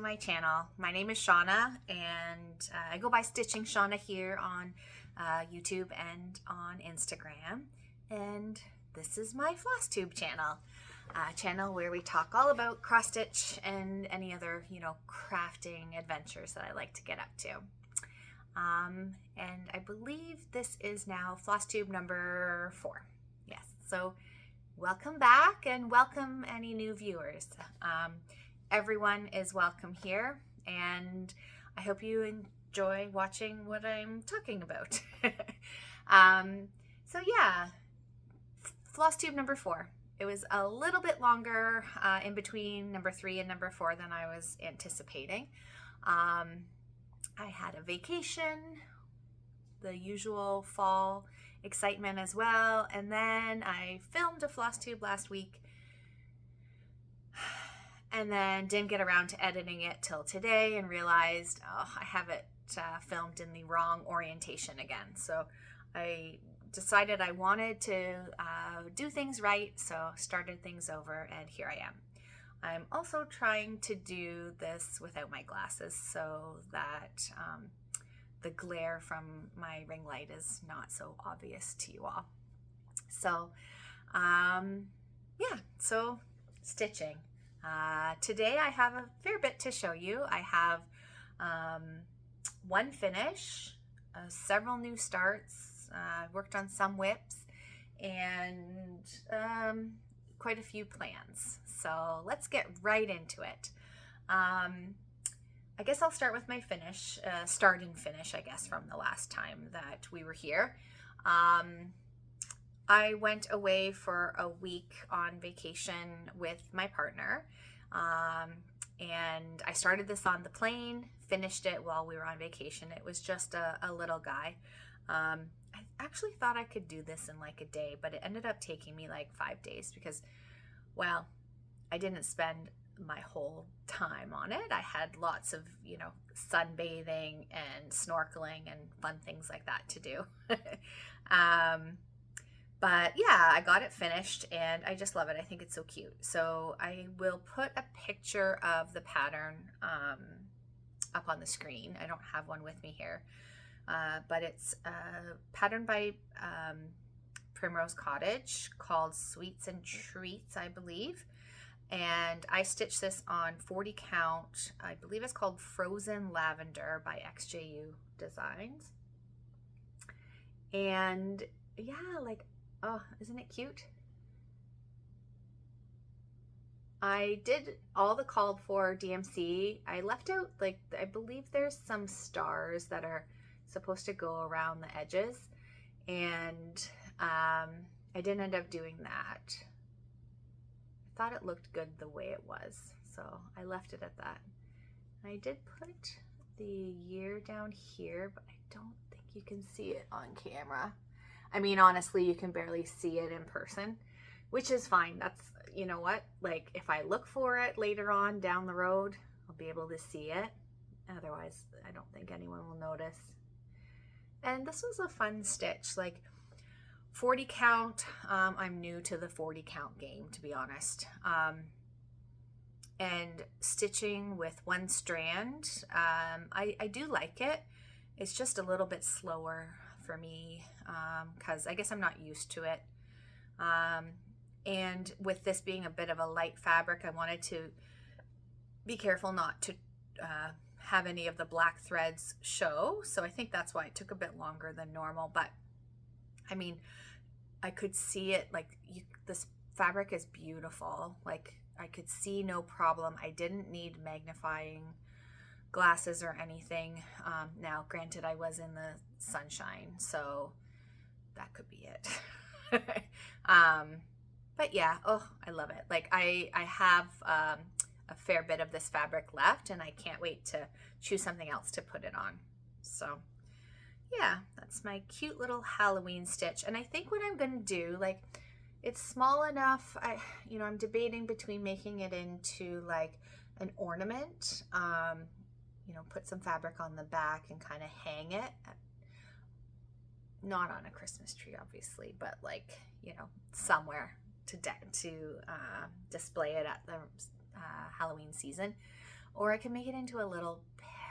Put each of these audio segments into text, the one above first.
my channel. My name is Shauna, and I go by Stitching Shauna here on YouTube and on Instagram. And this is my Flosstube channel, a channel where we talk all about cross stitch and any other, crafting adventures that I like to get up to. And I believe this is now Flosstube number 4. Yes, so welcome back and welcome any new viewers. Everyone is welcome here, and I hope you enjoy watching what I'm talking about. So yeah, Flosstube number 4. It was a little bit longer in between number 3 and number 4 than I was anticipating. I had a vacation, the usual fall excitement as well, and then I filmed a Flosstube last week and then didn't get around to editing it till today and realized, I have it filmed in the wrong orientation again. So I decided I wanted to do things right, so started things over, and here I am. I'm also trying to do this without my glasses so that the glare from my ring light is not so obvious to you all. So yeah, so stitching. Today I have a fair bit to show you. I have one finish, several new starts, worked on some whips, and quite a few plans. So let's get right into it. I guess I'll start with my finish, start and finish, I guess, from the last time that we were here. I went away for a week on vacation with my partner, and I started this on the plane, finished it while we were on vacation. It was just a little guy. I actually thought I could do this in like a day, but it ended up taking me like 5 days because, well, I didn't spend my whole time on it. I had lots of, sunbathing and snorkeling and fun things like that to do. But yeah, I got it finished and I just love it. I think it's so cute. So I will put a picture of the pattern up on the screen. I don't have one with me here, but it's a pattern by Primrose Cottage called Sweets and Treats, I believe. And I stitched this on 40 count. I believe it's called Frozen Lavender by XJU Designs. And yeah, oh, isn't it cute? I did all the called for DMC. I left out, I believe there's some stars that are supposed to go around the edges. And I didn't end up doing that. Thought it looked good the way it was, so I left it at that. I did put the year down here, but I don't think you can see it on camera. I mean, honestly, you can barely see it in person, which is fine. That's, you know what, if I look for it later on down the road, I'll be able to see it. Otherwise, I don't think anyone will notice. And this was a fun stitch, 40 count. I'm new to the 40 count game, to be honest. And stitching with one strand, I do like it. It's just a little bit slower for me because I guess I'm not used to it. And with this being a bit of a light fabric, I wanted to be careful not to have any of the black threads show. So I think that's why it took a bit longer than normal. But I mean, I could see it, this fabric is beautiful. I could see no problem. I didn't need magnifying glasses or anything. Now, granted, I was in the sunshine, so that could be it. But yeah, oh, I love it. I have a fair bit of this fabric left, and I can't wait to choose something else to put it on. So yeah, that's my cute little Halloween stitch. And I think what I'm going to do, it's small enough. I'm debating between making it into an ornament, put some fabric on the back and kind of hang it. Not on a Christmas tree, obviously, but somewhere to display it at the Halloween season. or I can make it into a little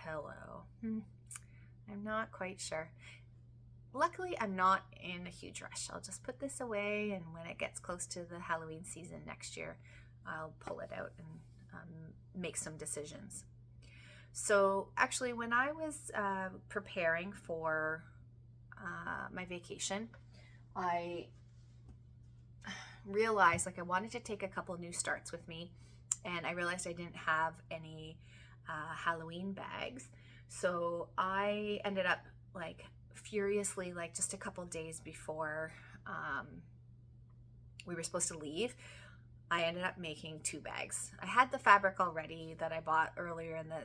pillow. I'm not quite sure. Luckily, I'm not in a huge rush. I'll just put this away, and when it gets close to the Halloween season next year, I'll pull it out and make some decisions. So actually, when I was preparing for my vacation, I realized like I wanted to take a couple new starts with me, and I realized I didn't have any Halloween bags. So I ended up like furiously, like just a couple days before we were supposed to leave, I ended up making 2 bags. I had the fabric already that I bought earlier in the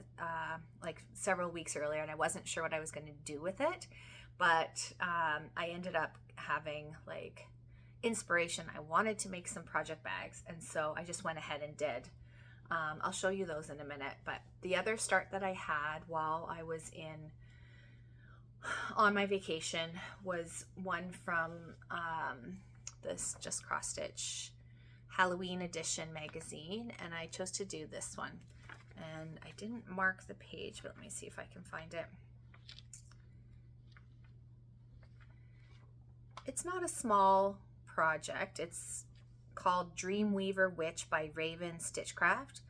like several weeks earlier, and I wasn't sure what I was going to do with it, but I ended up having like inspiration. I wanted to make some project bags, and so I just went ahead and did. I'll show you those in a minute, but the other start that I had while I was on my vacation was one from this Just Cross Stitch Halloween edition magazine, and I chose to do this one, and I didn't mark the page, but let me see if I can find it. It's not a small project. It's called Dreamweaver Witch by Raven Stitchcraft,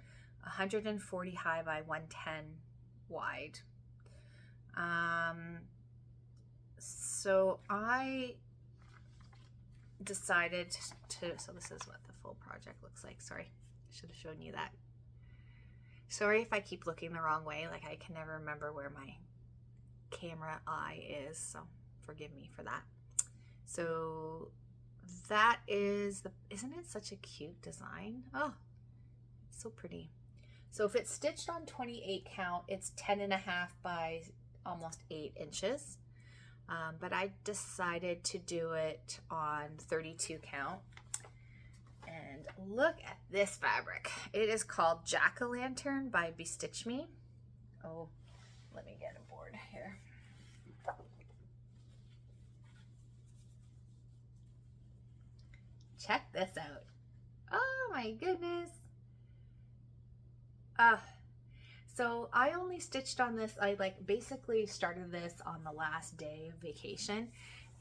140 high by 110 wide. So I decided to, so this is what the full project looks like. Sorry, I should have shown you that. Sorry if I keep looking the wrong way, like I can never remember where my camera eye is, so forgive me for that. So that is the, isn't it such a cute design? Oh, it's so pretty. So if it's stitched on 28 count, it's 10.5 by almost 8 inches. But I decided to do it on 32 count. And look at this fabric. It is called Jack-O-Lantern by Bestitch Me. Oh, let me get a board here. Check this out. Oh my goodness. So I only stitched on this, I like basically started this on the last day of vacation,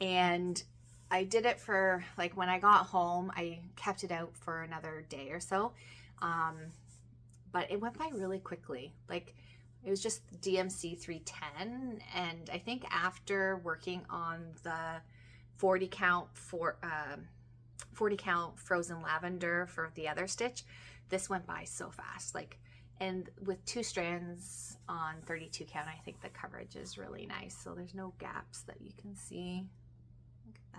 and I did it for like when I got home, I kept it out for another day or so. But it went by really quickly. Like it was just DMC 310, and I think after working on the 40 count frozen lavender for the other stitch, this went by so fast. Like, and with 2 strands on 32 count, I think the coverage is really nice. So there's no gaps that you can see. Look at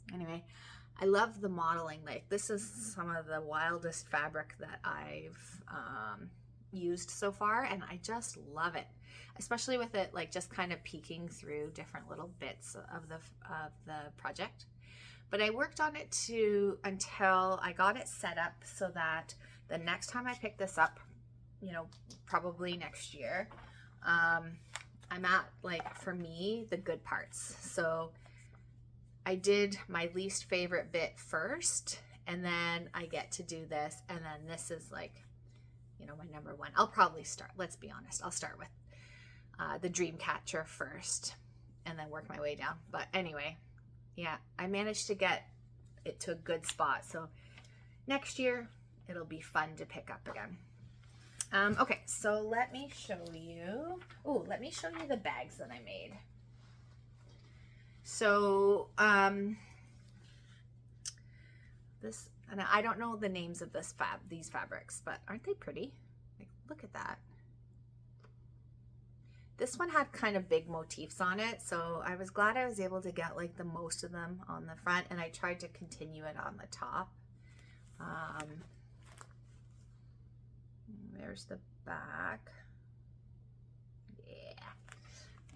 that. Anyway, I love the modeling. Like this is some of the wildest fabric that I've used so far, and I just love it, especially with it like just kind of peeking through different little bits of the project. But I worked on it until I got it set up so that the next time I pick this up, you know, probably next year, I'm at like, for me, the good parts. So I did my least favorite bit first, and then I get to do this, and then this is like, you know, my number one. I'll probably start, let's be honest, I'll start with the dream catcher first and then work my way down. But anyway, yeah, I managed to get it to a good spot. So next year, it'll be fun to pick up again. Okay, so let me show you. Oh, let me show you the bags that I made. So this, and I don't know the names of these fabrics, but aren't they pretty? Like, look at that. This one had kind of big motifs on it, so I was glad I was able to get like the most of them on the front, and I tried to continue it on the top. There's the back. Yeah.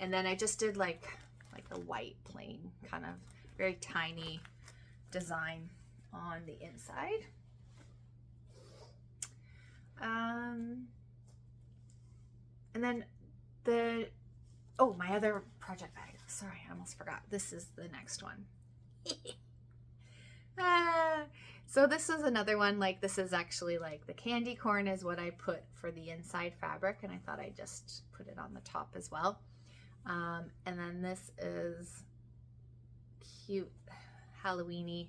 And then I just did like a white plain kind of very tiny design on the inside. And then my other project bag. Sorry, I almost forgot. This is the next one. Ah, so this is another one, like this is actually like the candy corn is what I put for the inside fabric, and I thought I'd just put it on the top as well. And then this is cute Halloweeny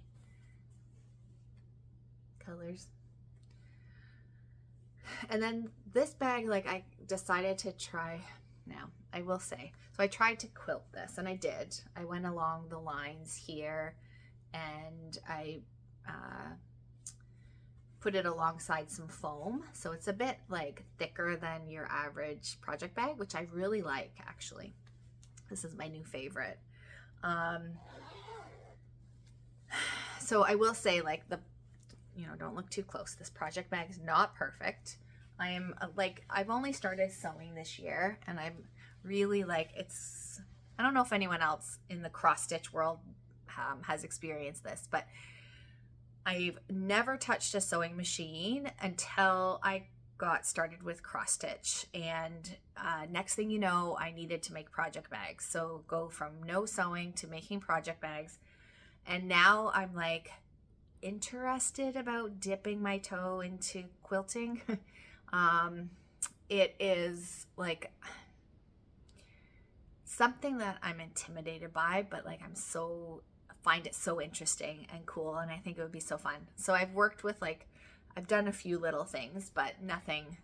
colors. And then this bag, like I decided to try now, I will say. So I tried to quilt this, and I did. I went along the lines here, and I put it alongside some foam. So it's a bit like thicker than your average project bag, which I really like actually. This is my new favorite. So I will say, like, don't look too close. This project bag is not perfect. I am I've only started sewing this year, and I'm really I don't know if anyone else in the cross stitch world has experienced this, but I've never touched a sewing machine until I got started with cross stitch, and next thing you know, I needed to make project bags. So go from no sewing to making project bags, and now I'm like interested about dipping my toe into quilting. It is like something that I'm intimidated by, but like find it so interesting and cool, and I think it would be so fun. So I've worked with I've done a few little things, but nothing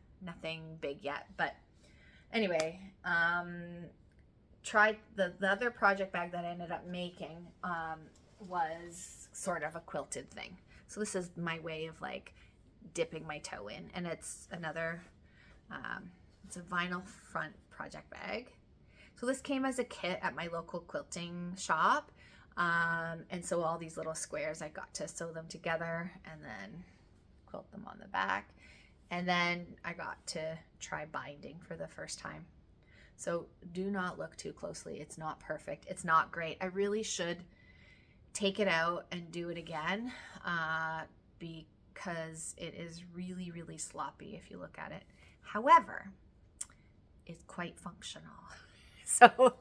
big yet. But anyway, tried the other project bag that I ended up making was sort of a quilted thing. So this is my way of like dipping my toe in, and it's another it's a vinyl front project bag. So this came as a kit at my local quilting shop, and so all these little squares, I got to sew them together and then quilt them on the back, and then I got to try binding for the first time. So do not look too closely. It's not perfect. It's not great. I really should take it out and do it again, because it is really, really sloppy if you look at it. However, it's quite functional. So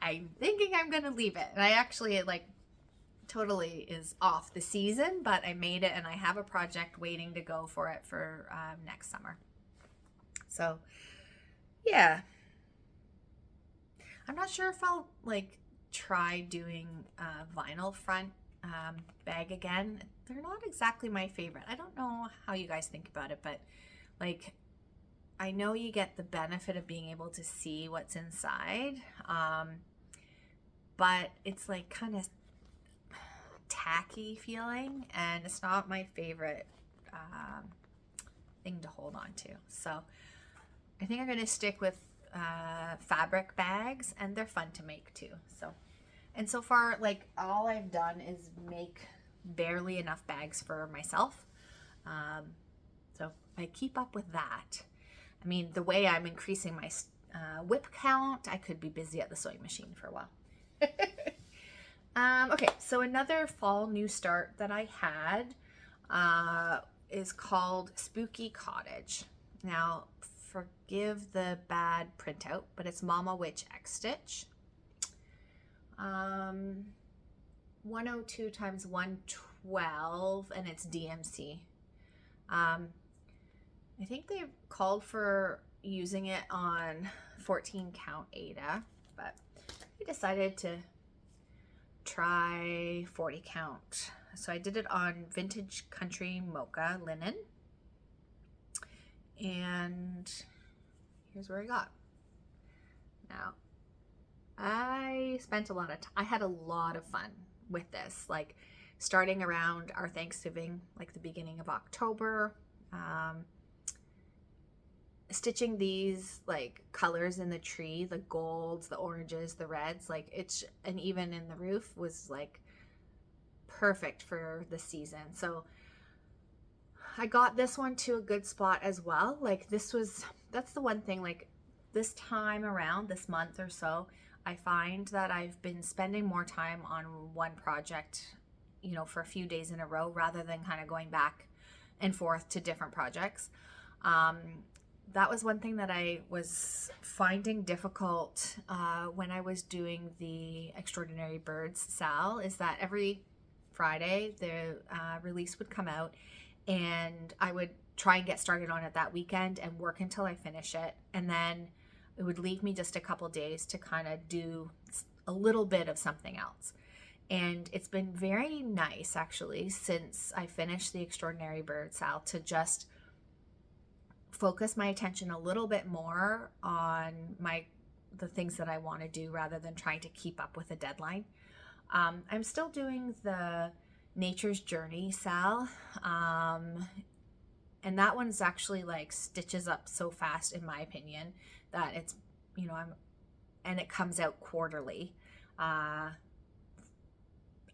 I'm thinking I'm gonna leave it. And I actually totally is off the season, but I made it, and I have a project waiting to go for it for next summer. So yeah, I'm not sure if I'll try doing a vinyl front bag again. They're not exactly my favorite. I don't know how you guys think about it, but I know you get the benefit of being able to see what's inside, but it's kind of tacky feeling, and it's not my favorite thing to hold on to. So I think I'm going to stick with fabric bags, and they're fun to make too. And so far, all I've done is make barely enough bags for myself. So I keep up with that. I mean, the way I'm increasing my whip count, I could be busy at the sewing machine for a while. Okay, so another fall new start that I had is called Spooky Cottage. Now, forgive the bad printout, but it's Mama Witch X Stitch. 102 times 112, and it's DMC. I think they've called for using it on 14 count Ada, but I decided to try 40 count. So I did it on Vintage Country Mocha linen, and here's where I got. Now, I spent a lot of time. I had a lot of fun with this, starting around our Thanksgiving, the beginning of October, stitching these colors in the tree, the golds, the oranges, the reds, and even in the roof was perfect for the season. So I got this one to a good spot as well. That's the one thing, this time around, this month or so, I find that I've been spending more time on one project, for a few days in a row, rather than kind of going back and forth to different projects. That was one thing that I was finding difficult when I was doing the Extraordinary Birds Sal, is that every Friday, the release would come out, and I would try and get started on it that weekend and work until I finish it. And then it would leave me just a couple days to kind of do a little bit of something else. And it's been very nice, actually, since I finished the Extraordinary Bird Sal, to just focus my attention a little bit more on the things that I want to do rather than trying to keep up with a deadline. I'm still doing the Nature's Journey Sal, and that one's actually like stitches up so fast, in my opinion, that it's, you know, and it comes out quarterly. I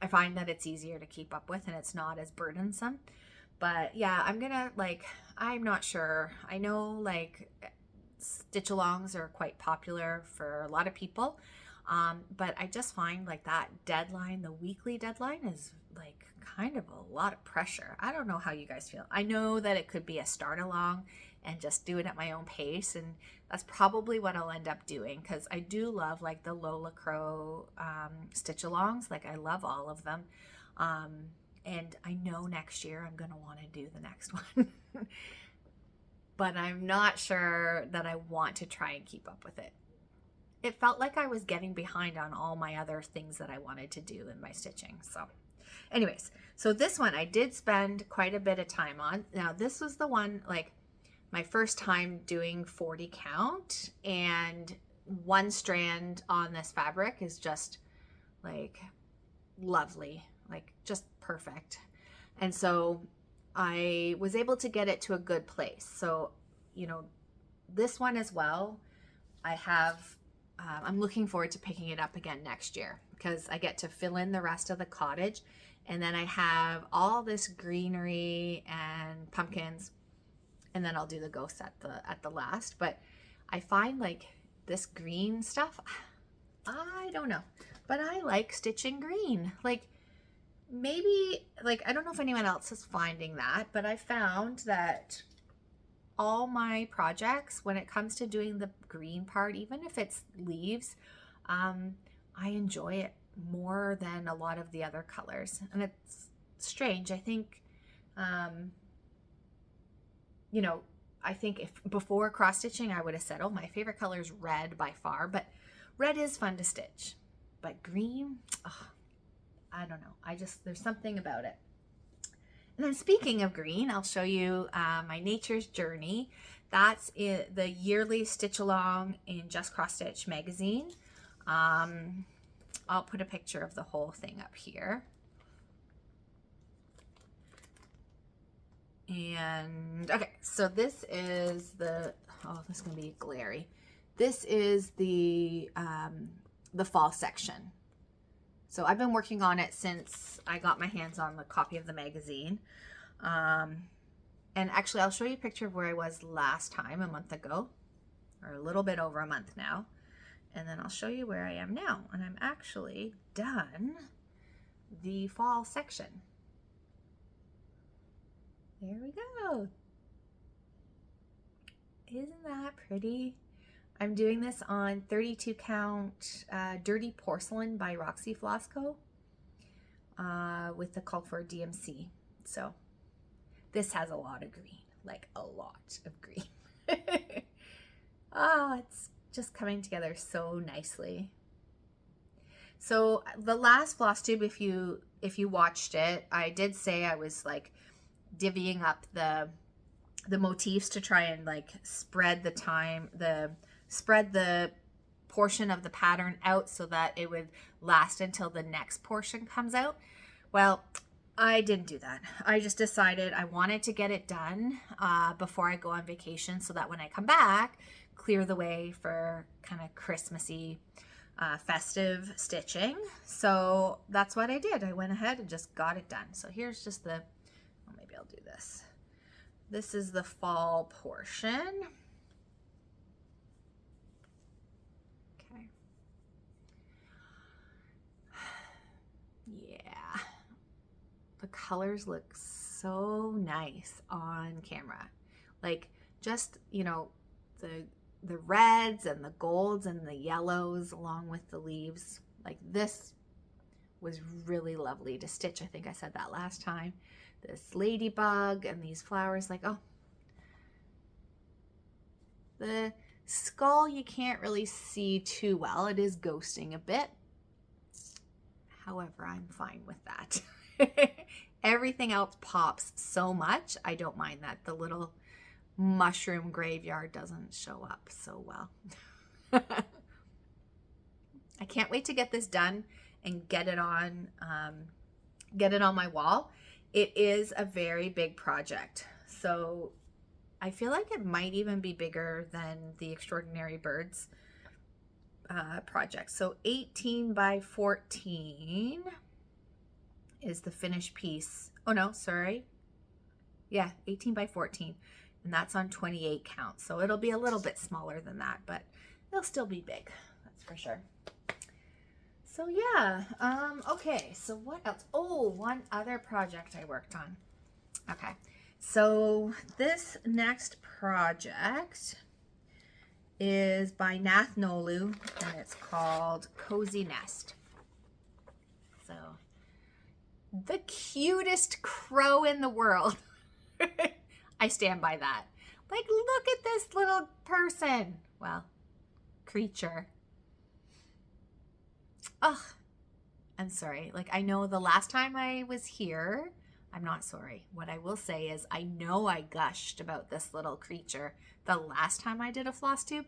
find that it's easier to keep up with and it's not as burdensome. But yeah, I'm not sure. I know like stitch alongs are quite popular for a lot of people. But I just find like that deadline, the weekly deadline, is like kind of a lot of pressure. I don't know how you guys feel. I know that it could be a start along and just do it at my own pace, and that's probably what I'll end up doing, because I do love like the Lola Crow stitch alongs. Like I love all of them. And I know next year I'm going to want to do the next one. But I'm not sure that I want to try and keep up with it. It felt like I was getting behind on all my other things that I wanted to do in my stitching. So anyways, so this one I did spend quite a bit of time on. Now this was the one, like my first time doing 40 count, and one strand on this fabric is just like lovely, like just perfect. And so I was able to get it to a good place. So, you know, this one as well, I'm looking forward to picking it up again next year, because I get to fill in the rest of the cottage, and then I have all this greenery and pumpkins, and then I'll do the ghosts at the last. But I find like this green stuff, I don't know, but I like stitching green. Like maybe, like, I don't know if anyone else is finding that, but I found that all my projects, when it comes to doing the green part, even if it's leaves, I enjoy it more than a lot of the other colors. And it's strange. I think, you know, I think if before cross stitching, I would have said, oh, my favorite color is red by far, but red is fun to stitch, but green, oh, I don't know. There's something about it. And then speaking of green, I'll show you my Nature's Journey. That's the yearly stitch along in Just Cross Stitch magazine. I'll put a picture of the whole thing up here. And okay, so this is this is gonna be glary. This is the fall section. So I've been working on it since I got my hands on the copy of the magazine. And actually, I'll show you a picture of where I was last time, a month ago, or a little bit over a month now. And then I'll show you where I am now. And I'm actually done the fall section. There we go. Isn't that pretty? I'm doing this on 32 count Dirty Porcelain by Roxy Flosco with the call for DMC. So this has a lot of green, like a lot of green. Oh, it's just coming together so nicely. So the last Flosstube, if you watched it, I did say I was like divvying up the motifs to try and like spread the portion of the pattern out so that it would last until the next portion comes out. Well, I didn't do that. I just decided I wanted to get it done before I go on vacation, so that when I come back, clear the way for kind of Christmassy festive stitching. So that's what I did. I went ahead and just got it done. So here's just maybe I'll do this. This is the fall portion. Yeah, the colors look so nice on camera. Like just, you know, the reds and the golds and the yellows along with the leaves. Like this was really lovely to stitch. I think I said that last time. This ladybug and these flowers, like, oh. The skull you can't really see too well. It is ghosting a bit. However, I'm fine with that. Everything else pops so much. I don't mind that. The little mushroom graveyard doesn't show up so well. I can't wait to get this done and get it on my wall. It is a very big project. So I feel like it might even be bigger than the Extraordinary Birds project. So 18 by 14 is the finished piece. Oh no, sorry. Yeah, 18 by 14. And that's on 28 count. So it'll be a little bit smaller than that, but it'll still be big. That's for sure. So yeah, okay. So what else? Oh, one other project I worked on. Okay. So this next project is by Nath Nolu, and it's called Cozy Nest. So the cutest crow in the world. I stand by that. Like, look at this little person. Well, creature. Ugh, I'm sorry. Like, I know the last time I was here, I'm not sorry. What I will say is I know I gushed about this little creature the last time I did a Flosstube,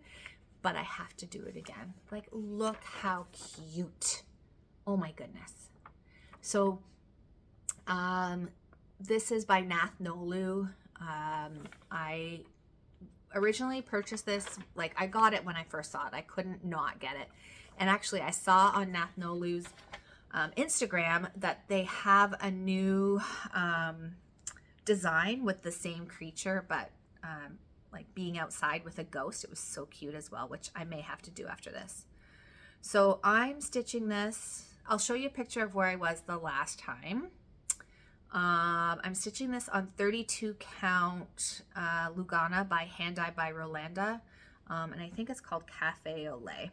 but I have to do it again. Like, look how cute. Oh my goodness. So, this is by Nath Nolu. I originally purchased this, like I got it when I first saw it. I couldn't not get it. And actually I saw on Nath Nolu's Instagram that they have a new design with the same creature, but like being outside with a ghost. It was so cute as well, which I may have to do after this. So I'm stitching this. I'll show you a picture of where I was the last time. I'm stitching this on 32 count Lugana by Hand Dye by Rolanda, and I think it's called Cafe au Lait.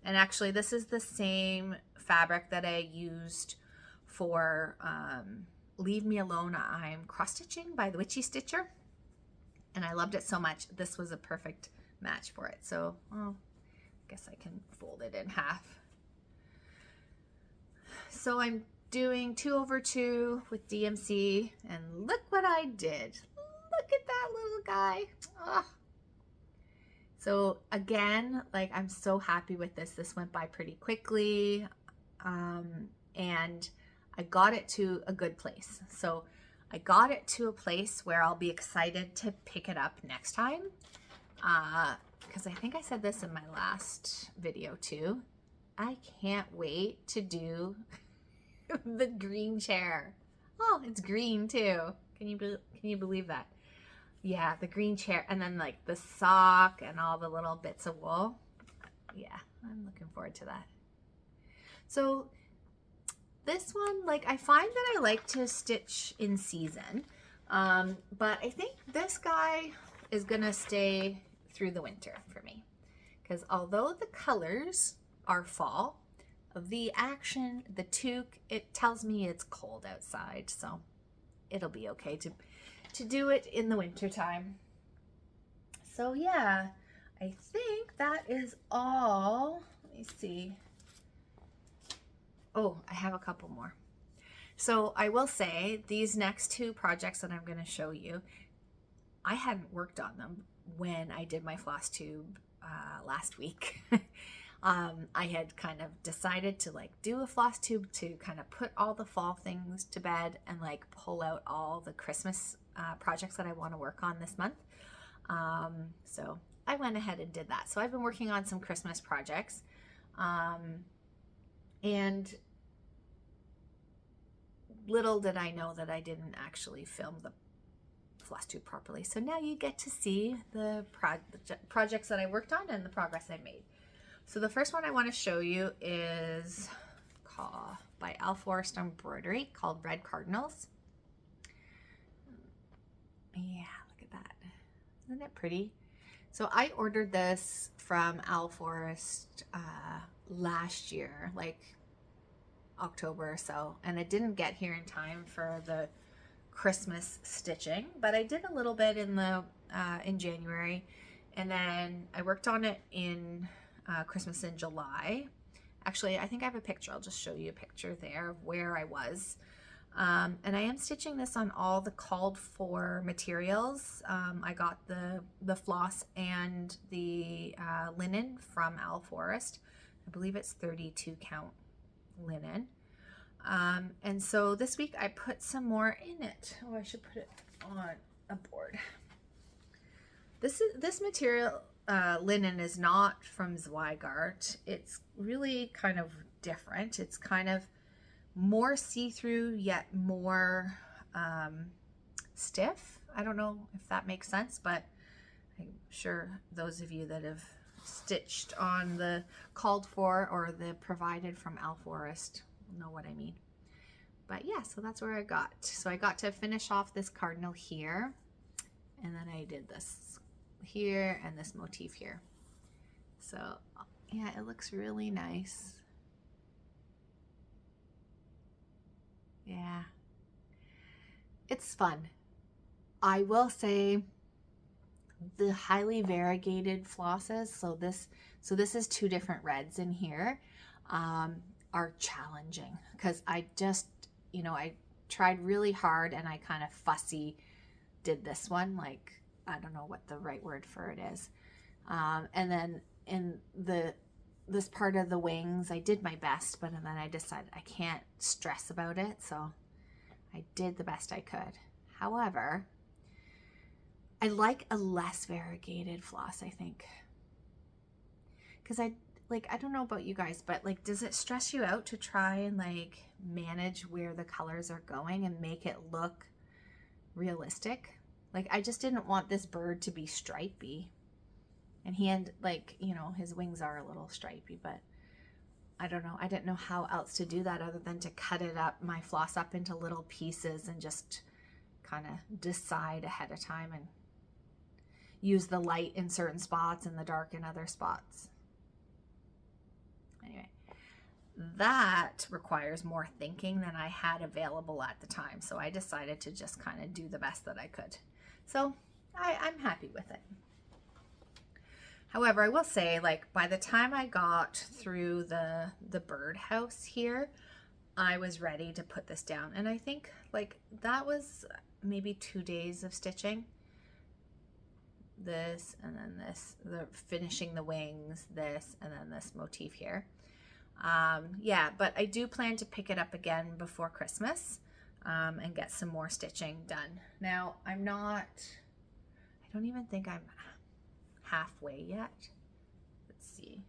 And actually this is the same fabric that I used for Leave Me Alone, I'm Cross Stitching by the Witchy Stitcher, and I loved it so much. This was a perfect match for it. So I guess I can fold it in half. So I'm doing 2/2 with DMC, and look what I did. Look at that little guy. Oh. So again, like, I'm so happy with this. This went by pretty quickly, and I got it to a good place. So I got it to a place where I'll be excited to pick it up next time, because I think I said this in my last video too. I can't wait to do the green chair. Oh, it's green too. Can you believe that? Yeah, the green chair, and then like the sock and all the little bits of wool. Yeah, I'm looking forward to that. So this one, like, I find that I like to stitch in season, but I think this guy is gonna stay through the winter for me, because although the colors are fall, the action, the toque, it tells me it's cold outside, so it'll be okay to do it in the winter time. So yeah, I think that is all. Let me see. Oh, I have a couple more. So I will say these next two projects that I'm going to show you, I hadn't worked on them when I did my Flosstube last week. I had kind of decided to like do a Flosstube to kind of put all the fall things to bed and like pull out all the Christmas projects that I want to work on this month. So I went ahead and did that. So I've been working on some Christmas projects, and little did I know that I didn't actually film the Flosstube properly. So now you get to see the projects that I worked on and the progress I made. So the first one I want to show you is by Al Forrest Embroidery, called Red Cardinals. Yeah, look at that. Isn't it pretty? So I ordered this from Al Forrest last year, like October or so, and it didn't get here in time for the Christmas stitching, but I did a little bit in January, and then I worked on it in Christmas in July. Actually, I think I have a picture. I'll just show you a picture there of where I was. And I am stitching this on all the called for materials. I got the floss and the linen from Owl Forest. I believe it's 32 count linen. And so this week I put some more in it. Oh, I should put it on a board. This material, linen, is not from Zweigart. It's really kind of different. It's kind of more see-through yet more stiff. I don't know if that makes sense, but I'm sure those of you that have stitched on the called for or the provided from Owl Forest know what I mean. But yeah, so that's where I got. So I got to finish off this cardinal here, and then I did this here and this motif here. So yeah, it looks really nice. Yeah, it's fun. I will say the highly variegated flosses, so this is two different reds in here, are challenging because I just, I tried really hard and I kind of fussy did this one, like, I don't know what the right word for it is. And then in this part of the wings, I did my best, but then I decided I can't stress about it, so I did the best I could. However, I like a less variegated floss, I think. Because I don't know about you guys, but like, does it stress you out to try and like manage where the colors are going and make it look realistic? Like, I just didn't want this bird to be stripy. And he had, like, his wings are a little stripy, but I don't know. I didn't know how else to do that other than to cut it up, my floss up into little pieces and just kind of decide ahead of time and use the light in certain spots and the dark in other spots. Anyway, that requires more thinking than I had available at the time. So I decided to just kind of do the best that I could. So I'm happy with it. However, I will say, like, by the time I got through the birdhouse here, I was ready to put this down. And I think, like, that was maybe 2 days of stitching. This, and then this, finishing the wings, this, and then this motif here. Yeah, but I do plan to pick it up again before Christmas and get some more stitching done. Now, I don't even think I'm halfway yet. Let's see.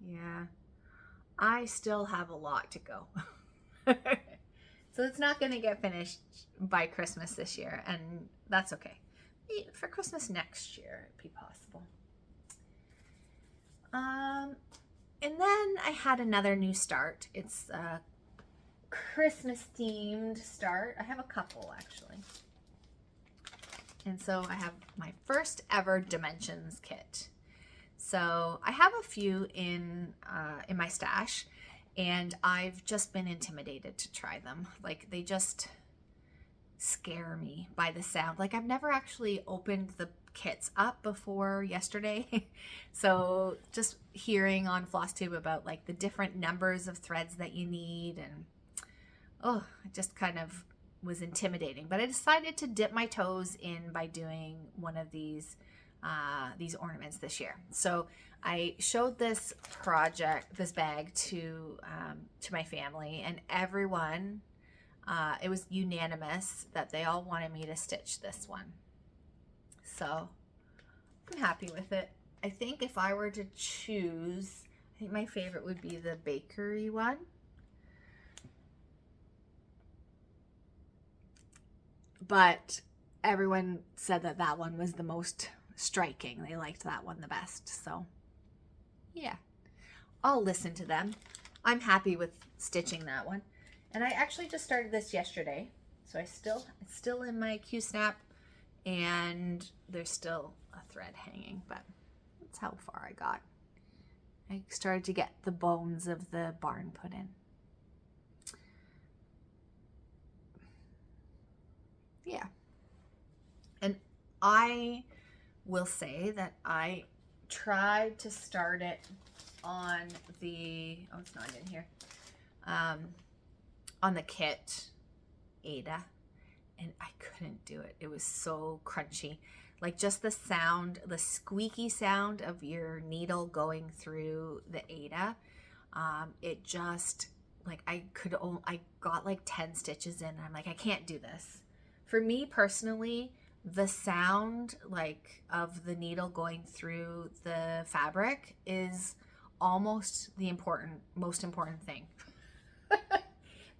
Yeah, I still have a lot to go. So it's not going to get finished by Christmas this year, and that's okay. For Christmas next year, it'd be possible. And then I had another new start. It's a Christmas themed start. I have a couple, actually. And so I have my first ever dimensions kit. So I have a few in my stash, and I've just been intimidated to try them. Like, they just scare me by the sound. Like, I've never actually opened the kits up before yesterday. So just hearing on Flosstube about like the different numbers of threads that you need, and it just kind of was intimidating. But I decided to dip my toes in by doing one of these ornaments this year. So I showed this bag to my family, and everyone, it was unanimous that they all wanted me to stitch this one. So I'm happy with it. I think if I were to choose, I think my favorite would be the bakery one. But everyone said that one was the most striking. They liked that one the best. So yeah, I'll listen to them. I'm happy with stitching that one. And I actually just started this yesterday. So it's still in my Q-snap, and there's still a thread hanging, but that's how far I got. I started to get the bones of the barn put in. Yeah. And I will say that I tried to start it on the, oh, it's not in here, on the kit Ada, and I couldn't do it. It was so crunchy. Like just the sound, the squeaky sound of your needle going through the Ada, it just, like I got like 10 stitches in and I'm like, I can't do this. For me personally, the sound like of the needle going through the fabric is almost the most important thing.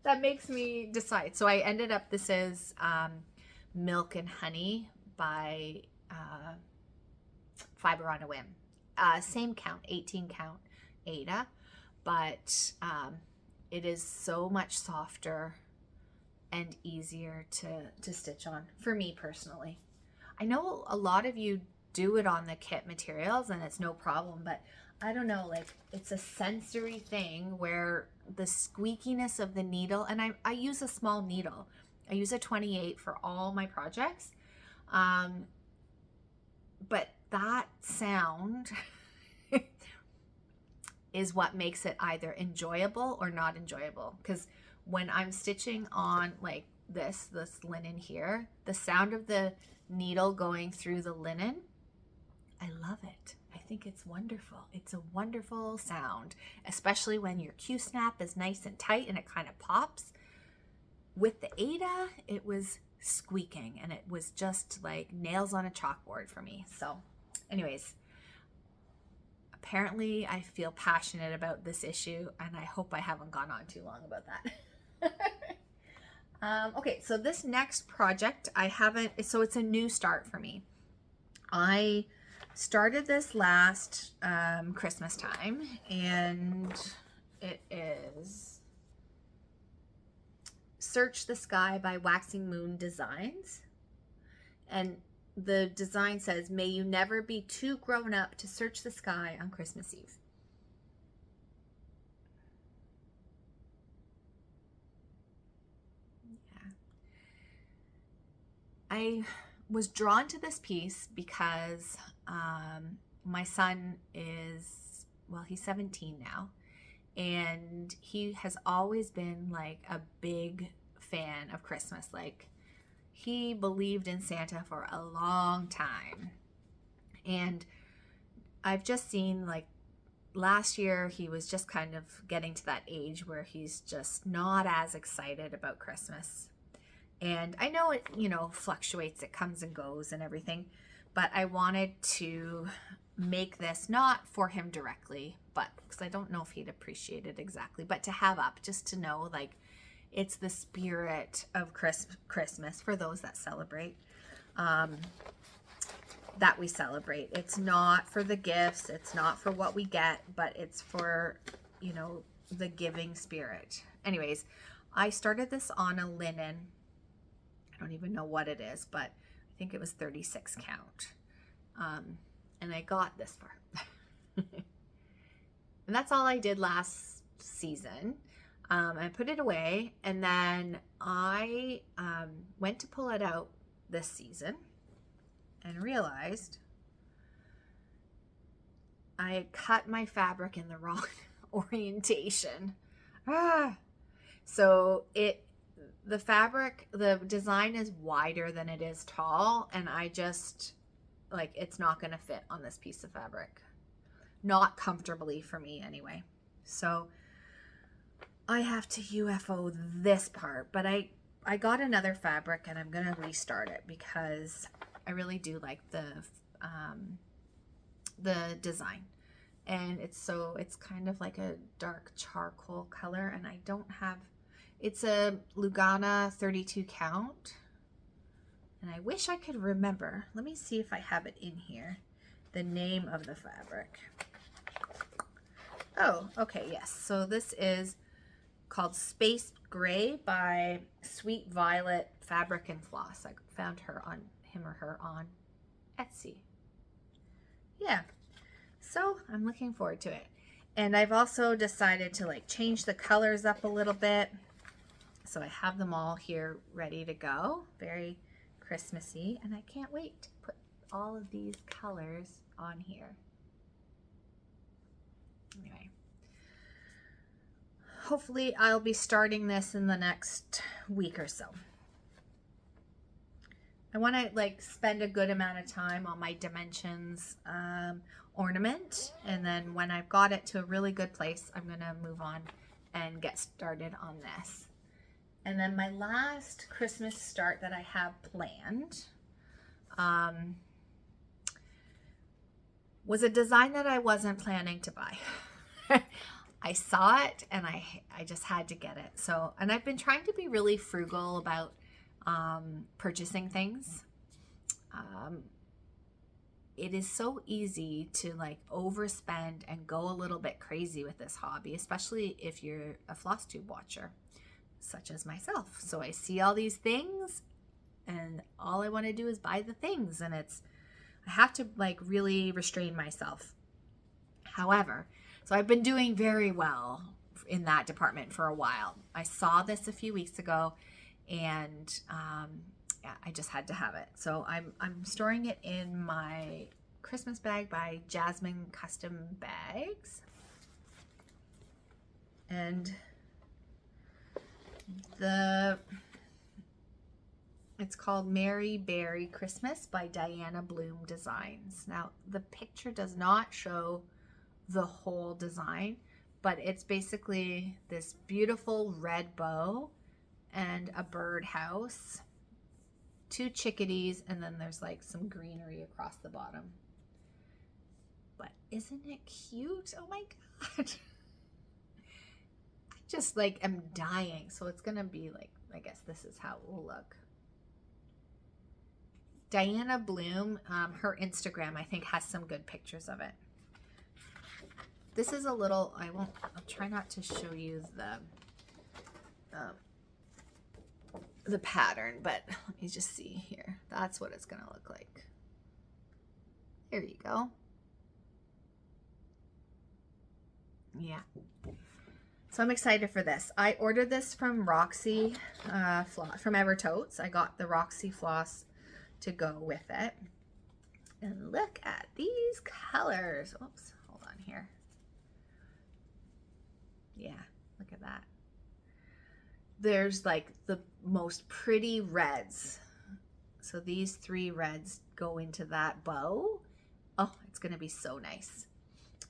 That makes me decide. So I ended up, this is Milk and Honey by Fiber on a Whim. Same count, 18 count Ada, but it is so much softer and easier to stitch on for me personally. I know a lot of you do it on the kit materials and it's no problem, but I don't know, like it's a sensory thing where the squeakiness of the needle, and I use a small needle. I use a 28 for all my projects. But that sound is what makes it either enjoyable or not enjoyable. Because when I'm stitching on like this linen here, the sound of the needle going through the linen, I love it. I think it's wonderful. It's a wonderful sound, especially when your Q-snap is nice and tight and it kind of pops. With the Ada, it was squeaking and it was just like nails on a chalkboard for me. So anyways, apparently I feel passionate about this issue and I hope I haven't gone on too long about that. Okay, so this next project so it's a new start for me. I started this last Christmas time, and it is Search the Sky by Waxing Moon Designs. And the design says, may you never be too grown up to search the sky on Christmas Eve. Yeah. I was drawn to this piece because my son is, well, he's 17 now, and he has always been like a big fan of Christmas. Like he believed in Santa for a long time. And I've just seen, like, last year he was just kind of getting to that age where he's just not as excited about Christmas. And I know it, you know, fluctuates, it comes and goes and everything, but I wanted to make this not for him directly, but because I don't know if he'd appreciate it exactly, but to have up, just to know, like, it's the spirit of Christmas for those that celebrate, that we celebrate. It's not for the gifts, it's not for what we get, but it's for, you know, the giving spirit. Anyways, I started this on a linen. I don't even know what it is, but I think it was 36 count. And I got this far. And that's all I did last season. I put it away, and then I went to pull it out this season and realized I had cut my fabric in the wrong orientation. So the fabric, the design is wider than it is tall, and I just, like, it's not going to fit on this piece of fabric. Not comfortably for me anyway. So I have to UFO this part, but I got another fabric and I'm going to restart it because I really do like the design. And it's kind of like a dark charcoal color, and I don't have, it's a Lugana 32 count, and I wish I could remember. Let me see if I have it in here, the name of the fabric. Oh, okay, yes. So this is called Space Gray by Sweet Violet Fabric and Floss. I found him or her on Etsy. Yeah, so I'm looking forward to it. And I've also decided to like change the colors up a little bit. So I have them all here ready to go. Very Christmassy. And I can't wait to put all of these colors on here. Anyway, hopefully I'll be starting this in the next week or so. I want to like spend a good amount of time on my dimensions ornament, and then when I've got it to a really good place, I'm going to move on and get started on this. And then my last Christmas start that I have planned was a design that I wasn't planning to buy. I saw it and I just had to get it. So, and I've been trying to be really frugal about purchasing things. It is so easy to like overspend and go a little bit crazy with this hobby, especially if you're a Flosstube watcher, such as myself. So I see all these things and all I want to do is buy the things, and I have to like really restrain myself. However, so I've been doing very well in that department for a while. I saw this a few weeks ago, and yeah, I just had to have it. So I'm storing it in my Christmas bag by Jasmine Custom Bags. And it's called Mary Berry Christmas by Diana Bloom Designs. Now, the picture does not show the whole design, but it's basically this beautiful red bow and a birdhouse, 2 chickadees, and then there's like some greenery across the bottom. But isn't it cute? Oh my God. I just like am dying. So it's gonna be like, I guess this is how it will look. Diana Bloom, her Instagram, I think, has some good pictures of it. This is a little, I'll try not to show you the pattern, but let me just see here. That's what it's gonna look like. There you go. Yeah. So I'm excited for this. I ordered this from Roxy from Evertotes. I got the Roxy floss to go with it. And look at these colors. Oops, hold on here. Yeah, look at that. There's like the most pretty reds. So these 3 reds go into that bow. Oh, it's gonna be so nice.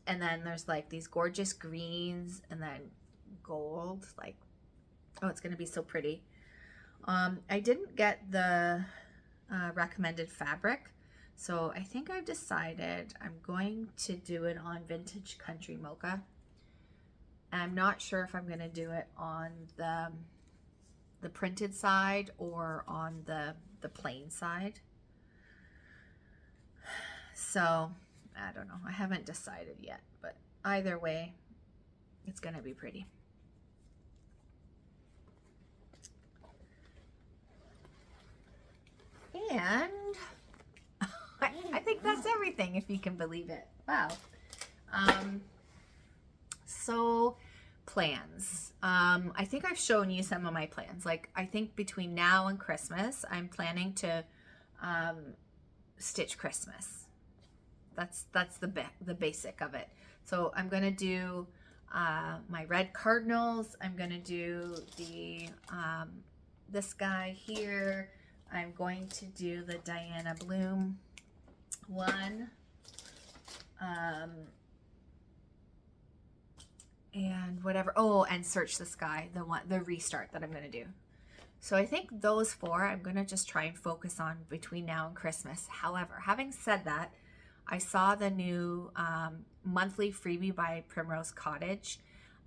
And then there's like these gorgeous greens and then gold. Like, oh, it's gonna be so pretty. I didn't get the recommended fabric, so I think I've decided I'm going to do it on Vintage Country Mocha. I'm not sure if I'm going to do it on the printed side or on the plain side. So I don't know. I haven't decided yet, but either way, it's going to be pretty. And I think that's everything, if you can believe it. Wow. So plans. I think I've shown you some of my plans. Like, I think between now and Christmas, I'm planning to stitch Christmas. That's the basic of it. So I'm gonna do my red cardinals. I'm gonna do the this guy here. I'm going to do the Diana Bloom one. And whatever. Oh, and Search the Sky, the restart that I'm going to do. So I think those 4 I'm going to just try and focus on between now and Christmas. However, having said that, I saw the new monthly freebie by Primrose Cottage.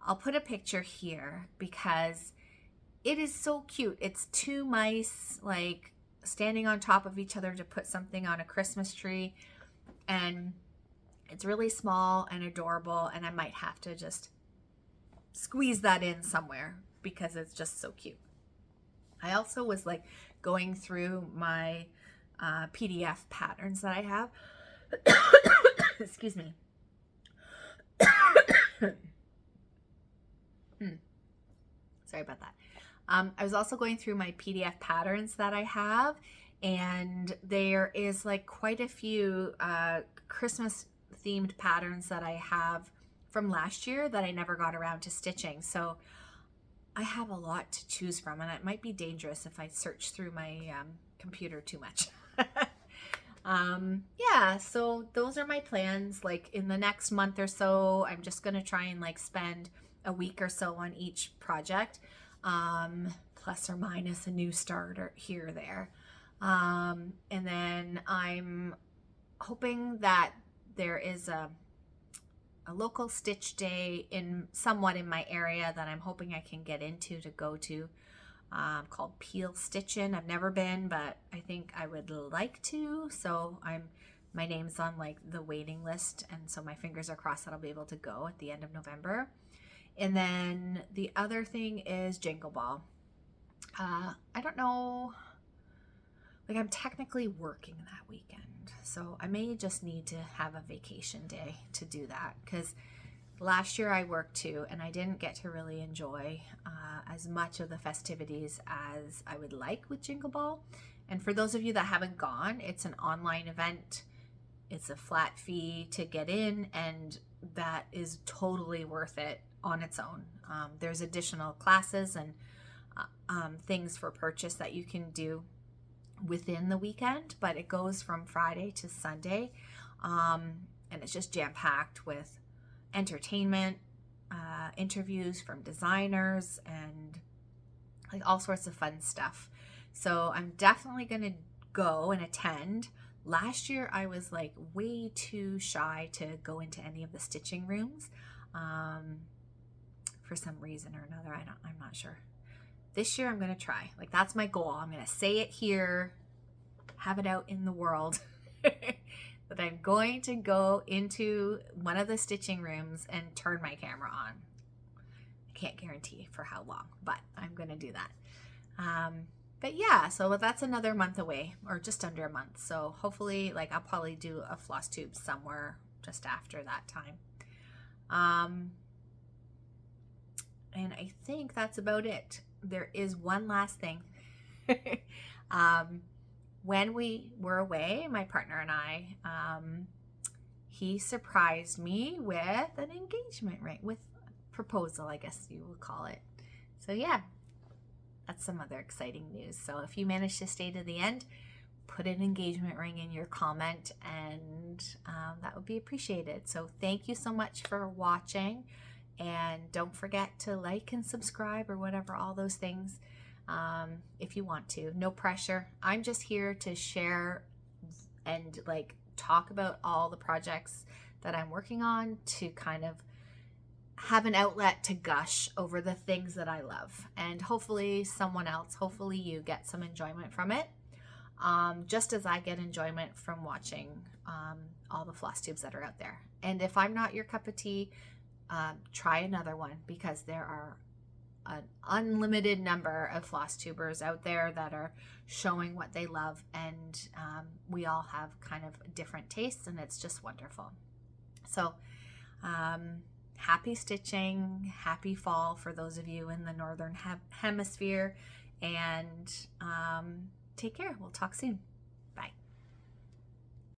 I'll put a picture here because it is so cute. It's 2 mice like standing on top of each other to put something on a Christmas tree, and it's really small and adorable, and I might have to just squeeze that in somewhere because it's just so cute. I also was like going through my PDF patterns that I have. Excuse me. Sorry about that. I was also going through my PDF patterns that I have, and there is like quite a few Christmas themed patterns that I have from last year that I never got around to stitching. So I have a lot to choose from, and it might be dangerous if I search through my computer too much. Yeah, so those are my plans. Like in the next month or so, I'm just gonna try and like spend a week or so on each project, plus or minus a new starter here or there. And then I'm hoping that there is a local stitch day somewhat in my area that I'm hoping I can get into to go to, called Peel Stitchin'. I've never been, but I think I would like to. So my name's on like the waiting list, and so my fingers are crossed that I'll be able to go at the end of November. And then the other thing is Jingle Ball. I don't know, like I'm technically working that weekend, so I may just need to have a vacation day to do that, because last year I worked too, and I didn't get to really enjoy as much of the festivities as I would like with Jingle Ball. And for those of you that haven't gone, it's an online event. It's a flat fee to get in, and that is totally worth it on its own. There's additional classes and things for purchase that you can do within the weekend, but it goes from Friday to Sunday, and it's just jam-packed with entertainment, interviews from designers, and like all sorts of fun stuff. So I'm definitely gonna go and attend. Last year I was like way too shy to go into any of the stitching rooms, for some reason or another. I'm not sure. This year I'm gonna try. Like that's my goal. I'm gonna say it here, have it out in the world, that I'm going to go into one of the stitching rooms and turn my camera on. I can't guarantee for how long, but I'm gonna do that. But yeah, so that's another month away, or just under a month. So hopefully, like I'll probably do a Flosstube somewhere just after that time. And I think that's about it. There is one last thing. When we were away, my partner and I, he surprised me with an engagement ring, with proposal, I guess you would call it. So yeah, that's some other exciting news. So if you manage to stay to the end, put an engagement ring in your comment, and that would be appreciated. So thank you so much for watching, and don't forget to like and subscribe or whatever, all those things, if you want to. No pressure. I'm just here to share and like talk about all the projects that I'm working on, to kind of have an outlet to gush over the things that I love, and hopefully someone else, hopefully you, get some enjoyment from it, just as I get enjoyment from watching all the Flosstubes that are out there. And if I'm not your cup of tea, try another one, because there are an unlimited number of Flosstubers out there that are showing what they love, and we all have kind of different tastes, and it's just wonderful. So happy stitching, happy fall for those of you in the northern hemisphere, and take care. We'll talk soon.